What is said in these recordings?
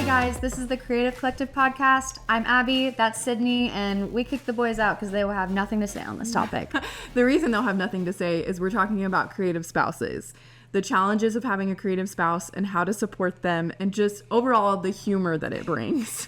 Hey guys, this is the Creative Collective Podcast. I'm Abby, that's Sydney, and we kick the boys out because they will have nothing to say on this topic. The reason they'll have nothing to say is we're talking about creative spouses, the challenges of having a creative spouse and how to support them, and just overall the humor that it brings.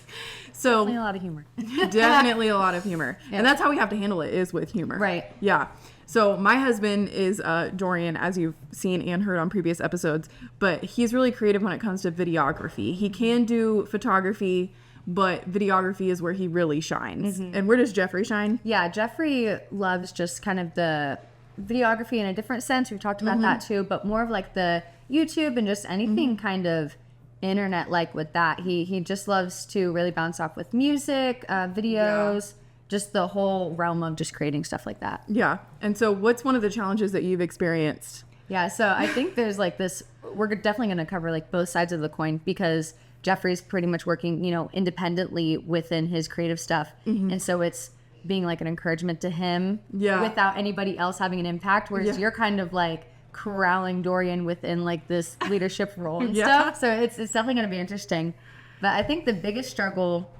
So Definitely a lot of humor. Definitely a lot of humor. Yeah. And that's how we have to handle it, is with humor. Right. Yeah. So my husband is Dorian, as you've seen and heard on previous episodes, but he's really creative when it comes to videography. He can do photography, but videography is where he really shines. Mm-hmm. And where does Jeffrey shine? Yeah, Jeffrey loves just kind of the videography in a different sense. We've talked about that too, but more of like the YouTube and just anything kind of internet like with that. He just loves to really bounce off with music, videos, just the whole realm of just creating stuff like that. Yeah. And so what's one of the challenges that you've experienced? Yeah, so I think there's like this, we're definitely going to cover like both sides of the coin because Jeffrey's pretty much working, independently within his creative stuff. And so it's being like an encouragement to him without anybody else having an impact. Whereas you're kind of like corralling Dorian within like this leadership role and stuff. So it's definitely going to be interesting. But I think the biggest struggle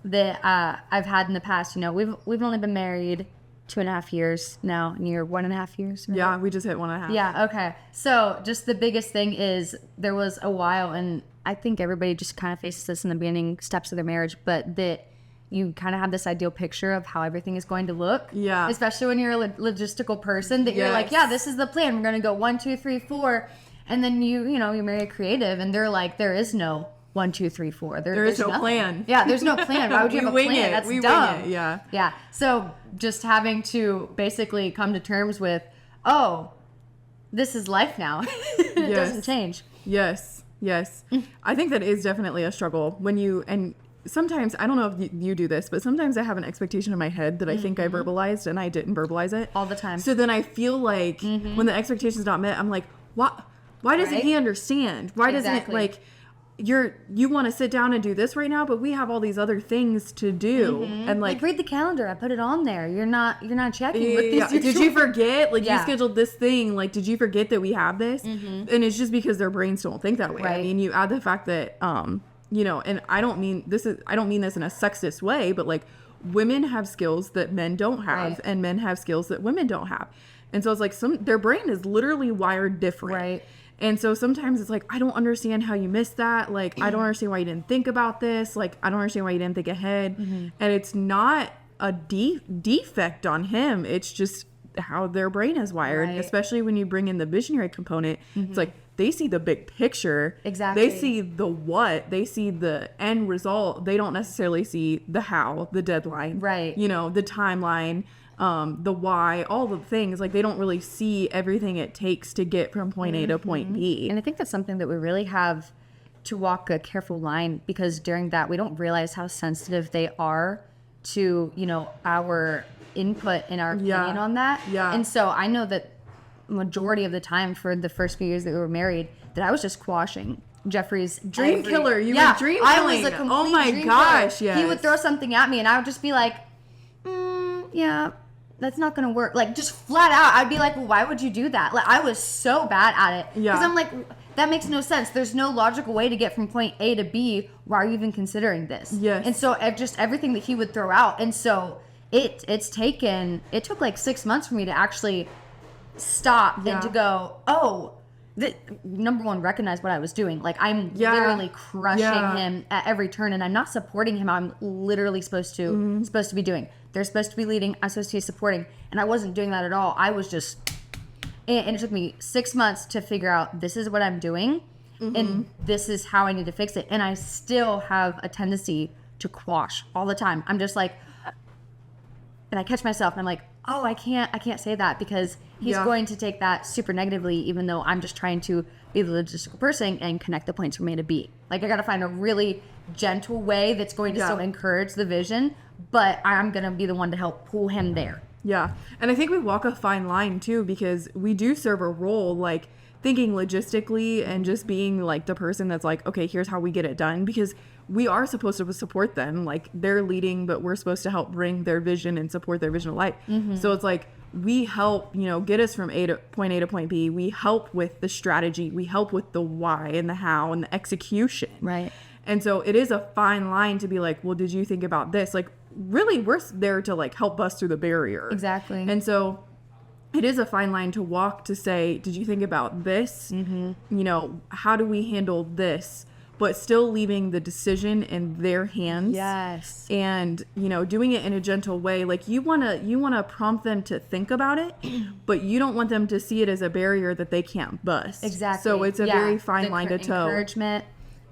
that I've had in the past, we've only been married 2.5 years now, near 1.5 years. Right? Yeah, we just hit 1.5. Yeah, okay. So just the biggest thing is there was a while, and I think everybody just kind of faces this in the beginning steps of their marriage, but that you kind of have this ideal picture of how everything is going to look. Yeah. Especially when you're a logistical person, that you're like, yeah, this is the plan. We're going to go 1, 2, 3, 4. And then you marry a creative, and they're like, there is no 1, 2, 3, 4. There's no nothing. plan. Yeah, there's no plan. Why would you have a plan? That's dumb. Wing it, yeah. Yeah. So just having to basically come to terms with, oh, this is life now. It doesn't change. Yes. I think that is definitely a struggle when and sometimes, I don't know if you do this, but sometimes I have an expectation in my head that I think I verbalized and I didn't verbalize it. All the time. So then I feel like when the expectation's not met, I'm like, what? Why doesn't he understand? Why doesn't it, like, you want to sit down and do this right now, but we have all these other things to do. And like read the calendar. I put it on there. You're not checking what these are. Did you forget? Like you scheduled this thing. Like, did you forget that we have this? And it's just because their brains don't think that way. Right. I mean, you add the fact that and I don't mean this in a sexist way, but like women have skills that men don't have, and men have skills that women don't have. And so it's like their brain is literally wired different. Right. And so sometimes it's like, I don't understand how you missed that. Like, I don't understand why you didn't think about this. Like, I don't understand why you didn't think ahead. And it's not a defect on him. It's just how their brain is wired. Right. Especially when you bring in the visionary component. It's like, they see the big picture. Exactly. They see the what. They see the end result. They don't necessarily see the how, the deadline. Right. The timeline. The why, all the things. Like, they don't really see everything it takes to get from point A to point B. And I think that's something that we really have to walk a careful line, because during that we don't realize how sensitive they are to our input and our opinion on that. And so I know that majority of the time for the first few years that we were married, that I was just quashing Jeffrey's dream killer. You were dream killing. I was a complete oh my dream gosh, killer. yes. He would throw something at me and I would just be like, yeah, that's not gonna work. Like, just flat out, I'd be like, well, why would you do that? Like, I was so bad at it. Because I'm like, that makes no sense. There's no logical way to get from point A to B. Why are you even considering this? Yes. And so just everything that he would throw out. And so it took like 6 months for me to actually stop and to go, number one, recognize what I was doing. Like, I'm literally crushing him at every turn, and I'm not supporting him. I'm literally supposed to be doing. They're supposed to be leading. I'm supposed to be supporting, and I wasn't doing that at all. I was just, and it took me 6 months to figure out, this is what I'm doing, and this is how I need to fix it. And I still have a tendency to quash all the time. I'm just like, and I catch myself, and I'm like, oh, I can't say that because he's going to take that super negatively, even though I'm just trying to be the logistical person and connect the points from A to B. Like, I got to find a really gentle way that's going to still encourage the vision, but I'm going to be the one to help pull him there. Yeah. And I think we walk a fine line too, because we do serve a role, like thinking logistically and just being like the person that's like, okay, here's how we get it done, because we are supposed to support them. Like, they're leading, but we're supposed to help bring their vision and support their vision of life. So it's like, we help, get us from point A to point B. We help with the strategy. We help with the why and the how and the execution. Right. And so it is a fine line to be like, well, did you think about this? Like, really, we're there to like help bust through the barrier. Exactly. And so it is a fine line to walk to say, did you think about this? You know, how do we handle this? But still leaving the decision in their hands. Yes. And, you know, doing it in a gentle way. Like you wanna prompt them to think about it, but you don't want them to see it as a barrier that they can't bust. Exactly. So it's a very fine The line to toe. Encouragement.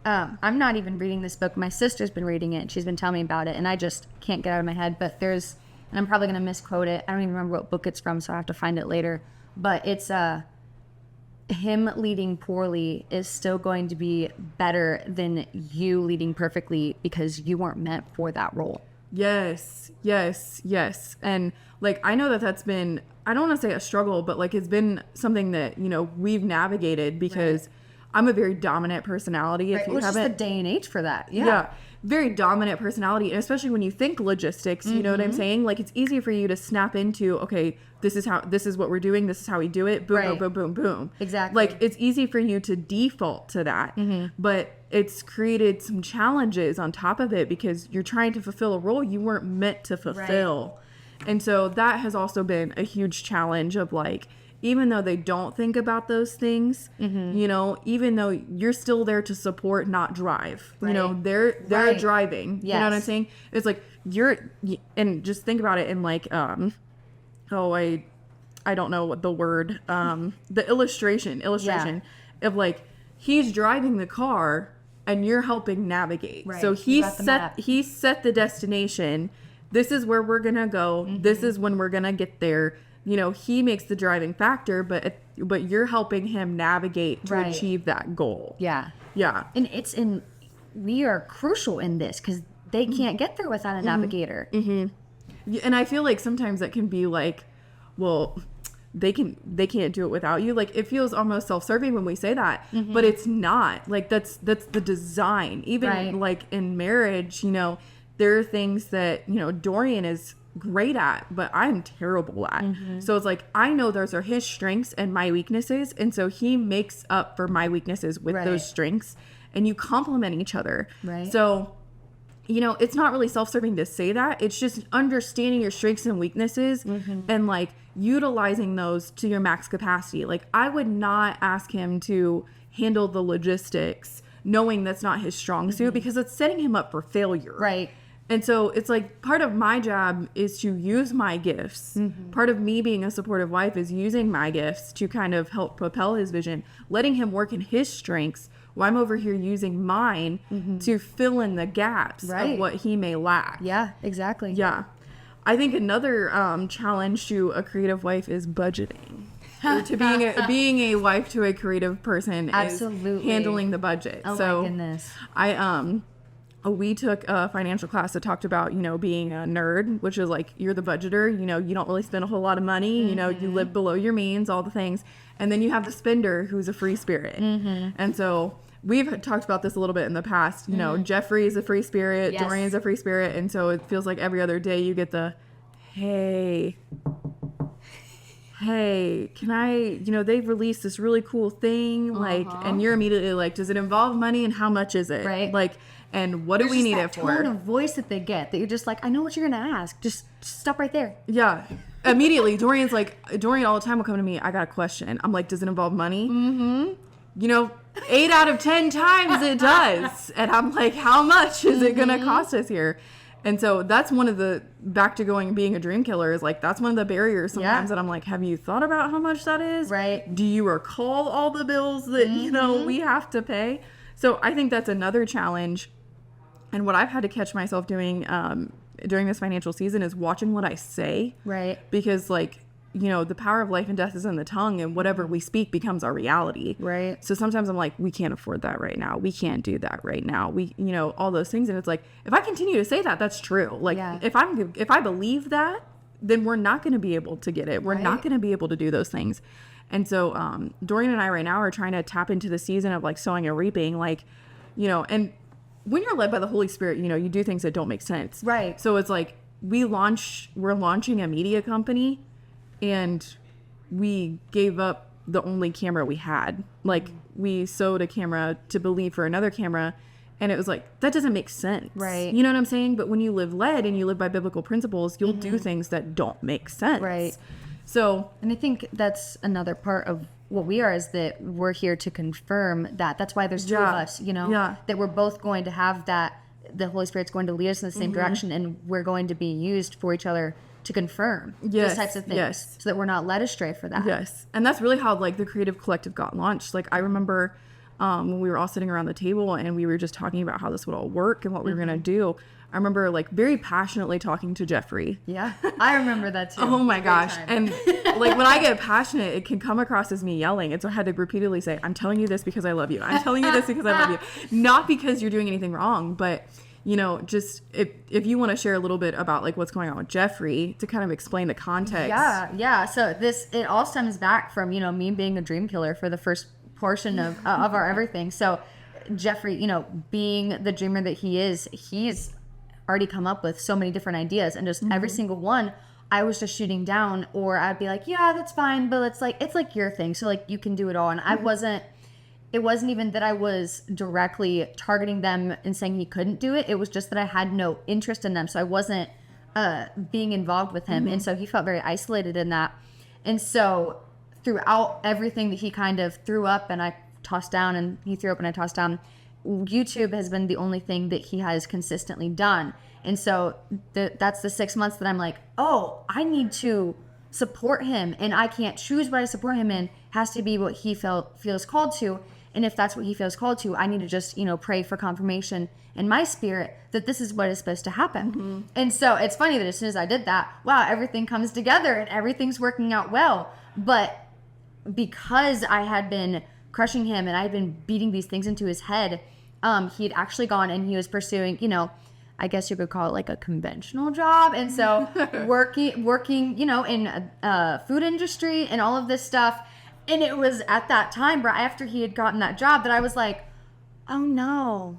I'm not even reading this book. My sister's been reading it. She's been telling me about it, and I just can't get out of my head. But there's, and I'm probably going to misquote it. I don't even remember what book it's from, so I have to find it later. But it's him leading poorly is still going to be better than you leading perfectly because you weren't meant for that role. Yes. And like, I know that that's been, I don't want to say a struggle, but like it's been something that, you know, we've navigated because I'm a very dominant personality. If you Which is haven't, the day and age for that. yeah, very dominant personality. And especially when you think logistics, you know what I'm saying? Like it's easy for you to snap into, okay, this is what we're doing. This is how we do it. Boom, Right. boom, boom, boom, boom. Exactly. Like it's easy for you to default to that, but it's created some challenges on top of it because you're trying to fulfill a role you weren't meant to fulfill. And so that has also been a huge challenge of like, even though they don't think about those things, you know, even though you're still there to support, not drive, you know, they're Right. driving, you know what I'm Yes. saying? It's like and just think about it in like, I don't know what the word, the illustration of like, he's driving the car and you're helping navigate. Right. So You got the map. he set the destination. This is where we're going to go. This is when we're going to get there. You know, he makes the driving factor, but you're helping him navigate to Right. achieve that goal. Yeah. Yeah. And we are crucial in this because they can't get there without a navigator. Yeah, and I feel like sometimes that can be like, well, they can't do it without you. Like it feels almost self-serving when we say that, but it's not. Like that's the design. Even Right. like in marriage, you know, there are things that, you know, Dorian is great at, but I'm terrible at. So it's like I know those are his strengths and my weaknesses, and so he makes up for my weaknesses with Right. those strengths, and you complement each other. Right. So, you know, it's not really self-serving to say that. It's just understanding your strengths and weaknesses and like utilizing those to your max capacity. Like I would not ask him to handle the logistics knowing that's not his strong suit because it's setting him up for failure. Right. And so it's like part of my job is to use my gifts. Part of me being a supportive wife is using my gifts to kind of help propel his vision, letting him work in his strengths while I'm over here using mine to fill in the gaps Right. of what he may lack. Yeah, exactly. Yeah. I think another challenge to a creative wife is budgeting. Or to being a wife to a creative person Absolutely. is handling the budget. Oh So my goodness. we took a financial class that talked about, you know, being a nerd, which is like you're the budgeter, you know, you don't really spend a whole lot of money, you know, you live below your means, all the things. And then you have the spender who's a free spirit. And so we've talked about this a little bit in the past, you know, Jeffrey is a free spirit, Yes. Dorian's a free spirit. And so it feels like every other day you get the, hey, can I, you know, they've released this really cool thing, like, and you're immediately like, does it involve money and how much is it? Right. Like, and what do we need it for? Tone of voice that they get that you're just like, I know what you're gonna ask. Just stop right there. Yeah. Immediately, Dorian all the time will come to me, I got a question. I'm like, does it involve money? You know, 8 out of 10 times it does. And I'm like, how much is it going to cost us here? And so that's one of the, back to going and being a dream killer is like, that's one of the barriers sometimes that I'm like, have you thought about how much that is? Right. Do you recall all the bills that, you know, we have to pay? So I think that's another challenge. And what I've had to catch myself doing during this financial season is watching what I say. Right. Because like, you know, the power of life and death is in the tongue, and whatever we speak becomes our reality. Right. So sometimes I'm like, we can't afford that right now. We can't do that right now. We, you know, all those things. And it's like, if I continue to say that, that's true. Like, Yeah. if I believe that, then we're not going to be able to get it. We're not Right. going to be able to do those things. And so Dorian and I right now are trying to tap into the season of like sowing and reaping, like, you know, and when you're led by the Holy Spirit, you know, you do things that don't make sense. Right. So it's like we're launching a media company, and we gave up the only camera we had. Like we sewed a camera to believe for another camera, And it was like, that doesn't make sense. Right. You know what I'm saying? But when you live led and you live by biblical principles, you'll do things that don't make sense. Right. So, And I think that's another part of what we are, is that we're here to confirm that. That's why there's two of Yeah. us, you know, Yeah. that we're both going to have that, the Holy Spirit's going to lead us in the same direction, and we're going to be used for each other to confirm Yes, those types of things, yes. so that we're not led astray for that. yes. And that's really how like the Creative Collective got launched. Like I remember when we were all sitting around the table and we were just talking about how this would all work and what we were going to do. I remember like very passionately talking to Jeffrey. Yeah, I remember that too. Oh my Great gosh. time. And like when I get passionate, it can come across as me yelling. And so I had to repeatedly say, I'm telling you this because I love you. I'm telling you this because I love you. Not because you're doing anything wrong, but you know, just if you want to share a little bit about like what's going on with Jeffrey to kind of explain the context. Yeah. So it all stems back from, you know, me being a dream killer for the first portion of our everything. So Jeffrey, you know, being the dreamer that he's already come up with so many different ideas, and just every single one I was just shooting down, or I'd be like, yeah, that's fine, but it's like your thing, so like you can do it all. And it wasn't even that I was directly targeting them and saying he couldn't do it. It was just that I had no interest in them, so I wasn't being involved with him. And so he felt very isolated in that. And so throughout everything that he kind of threw up and I tossed down, and he threw up and I tossed down, YouTube has been the only thing that he has consistently done. And so that's the 6 months that I'm like, oh, I need to support him, and I can't choose what I support him in. It has to be what he feels called to. And if that's what he feels called to, I need to just, you know, pray for confirmation in my spirit that this is what is supposed to happen. And so it's funny that as soon as I did that, wow, everything comes together and everything's working out well. But because I had been crushing him and I had been beating these things into his head, he had actually gone and he was pursuing, you know, I guess you could call it like a conventional job. And so working, you know, in food industry and all of this stuff. And it was at that time, right after he had gotten that job, that I was like, oh no,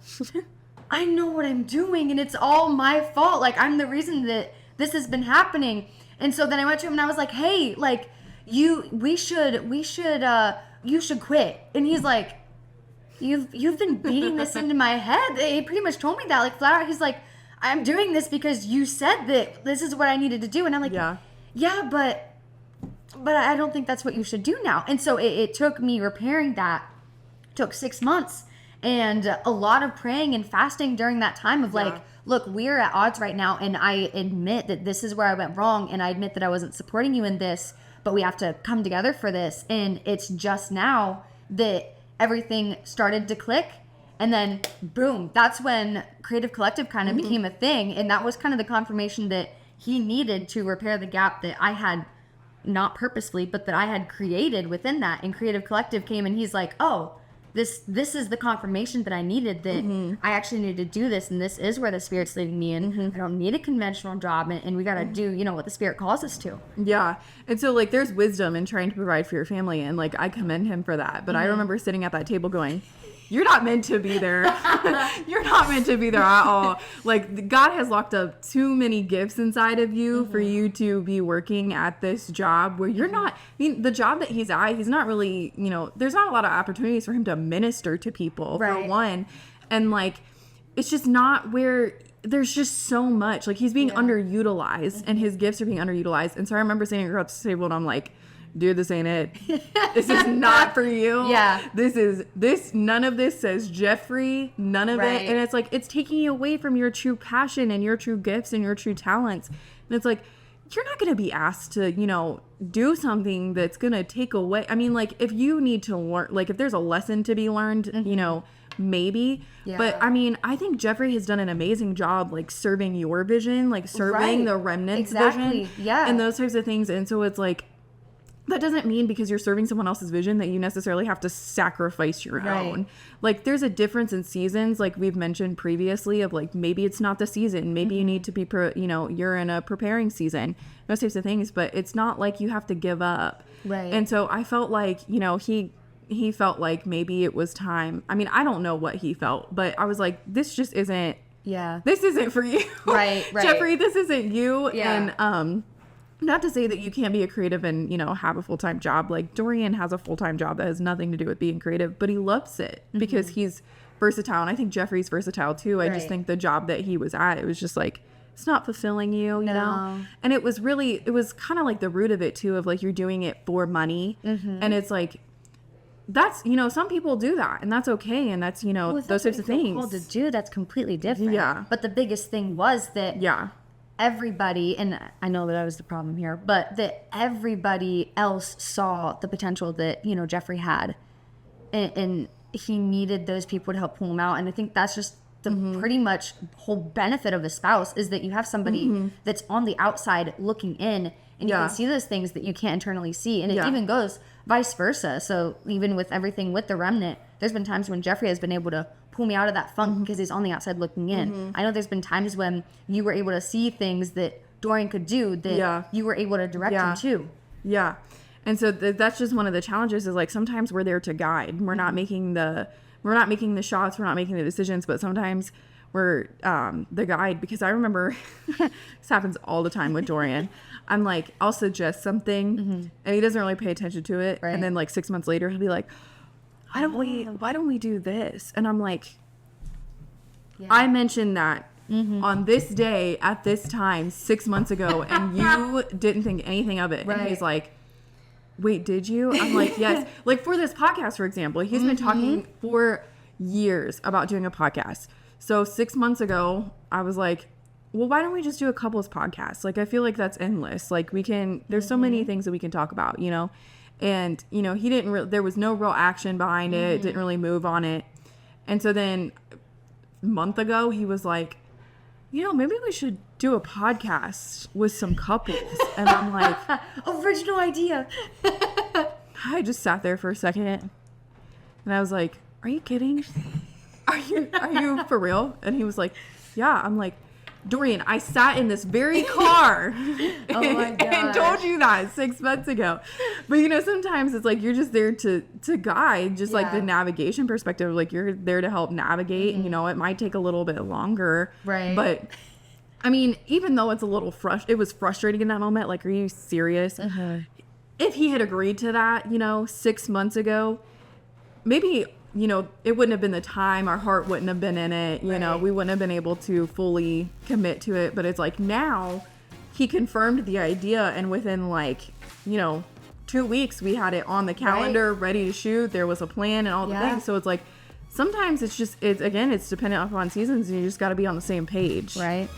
I know what I'm doing and it's all my fault. Like, I'm the reason that this has been happening. And so then I went to him and I was like, hey, like, you should quit. And he's like, you've been beating this into my head. He pretty much told me that, like, flat out. He's like, I'm doing this because you said that this is what I needed to do. And I'm like, yeah, but I don't think that's what you should do now. And so it took me repairing that, took 6 months, and a lot of praying and fasting during that time of like, look, we're at odds right now, and I admit that this is where I went wrong, and I admit that I wasn't supporting you in this, but we have to come together for this. And it's just now that everything started to click, and then boom, that's when Creative Collective kind of became a thing. And that was kind of the confirmation that he needed to repair the gap that I had, not purposely, but that I had created within that. And Creative Collective came and he's like, oh, this is the confirmation that I needed, that I actually need to do this, and this is where the Spirit's leading me in. I don't need a conventional job, and we got to do, you know, what the Spirit calls us to. Yeah. And so like there's wisdom in trying to provide for your family, and like I commend him for that. But I remember sitting at that table going, you're not meant to be there. You're not meant to be there at all. Like, God has locked up too many gifts inside of you for you to be working at this job where you're not. I mean, the job that he's at, he's not really, you know, there's not a lot of opportunities for him to minister to people, for one. And like, it's just not where, there's just so much. Like, he's being underutilized, and his gifts are being underutilized. And so I remember sitting across the table and I'm like, dude, this ain't it. This is not for you. Yeah. None of this says Jeffrey, none of it. And it's like, it's taking you away from your true passion and your true gifts and your true talents. And it's like, you're not going to be asked to, you know, do something that's going to take away. I mean, like, if you need to learn, like, if there's a lesson to be learned, you know, maybe. But I mean, I think Jeffrey has done an amazing job, like, serving your vision, like serving the remnants vision. And those types of things. And so it's like, that doesn't mean because you're serving someone else's vision that you necessarily have to sacrifice your own. Like, there's a difference in seasons, like we've mentioned previously, of like, maybe it's not the season. Maybe you need to be, you know, you're in a preparing season, those types of things. But it's not like you have to give up. And so I felt like, you know, he felt like maybe it was time. I mean, I don't know what he felt, but I was like, this just isn't, this isn't for you. Jeffrey, this isn't you. And, not to say that you can't be a creative and, you know, have a full-time job. Like, Dorian has a full-time job that has nothing to do with being creative, but he loves it because he's versatile, and I think Jeffrey's versatile too. I just Right. think the job that he was at, it was just like, it's not fulfilling you, you know? No. And it was kind of like the root of it too, of like, you're doing it for money. And it's like, that's, you know, some people do that, and that's okay. And that's, you know, Well, if those that's types of what you feel things. called to do, that's completely different. Yeah. But the biggest thing was that Yeah. everybody, and I know that I was the problem here, but that everybody else saw the potential that, you know, Jeffrey had, and he needed those people to help pull him out. And I think that's just the pretty much whole benefit of a spouse, is that you have somebody that's on the outside looking in, and you Yeah. can see those things that you can't internally see. And it Yeah. even goes vice versa. So even with everything with the remnant, there's been times when Jeffrey has been able to pull me out of that funk because he's on the outside looking in. I know there's been times when you were able to see things that Dorian could do that Yeah. you were able to direct Yeah. him to. Yeah. And so that's just one of the challenges, is like, sometimes we're there to guide. We're not making the shots, we're not making the decisions, but sometimes we're the guide. Because I remember this happens all the time with Dorian. I'm like, I'll suggest something and he doesn't really pay attention to it. Right. And then like 6 months later, he'll be like, why don't we do this? And I'm like, I mentioned that on this day at this time 6 months ago, and you didn't think anything of it. And Right. he's like, wait, did you? I'm like, yes. Like for this podcast, for example, he's been talking for years about doing a podcast. So 6 months ago, I was like, well, why don't we just do a couples podcast? Like, I feel like that's endless. Like, there's so many things that we can talk about, you know? And, you know, there was no real action behind it, didn't really move on it. And so then a month ago, he was like, you know, maybe we should do a podcast with some couples. And I'm like, Original idea. I just sat there for a second and I was like, are you kidding? Are you for real? And he was like, yeah. I'm like, Dorian, I sat in this very car Oh my and gosh. told you that 6 months ago. But you know, sometimes it's like you're just there to guide, just like the Yeah. navigation perspective. Like, you're there to help navigate, and you know, it might take a little bit longer. Right. But I mean, even though it's a little it was frustrating in that moment. Like, are you serious? If he had agreed to that, you know, 6 months ago, maybe, you know, it wouldn't have been the time. Our heart wouldn't have been in it. You know, Right. we wouldn't have been able to fully commit to it. But it's like, now he confirmed the idea, and within like, you know, 2 weeks we had it on the calendar, ready to shoot. There was a plan and all the Yeah. things. So it's like, sometimes it's dependent upon seasons, and you just got to be on the same page. Right.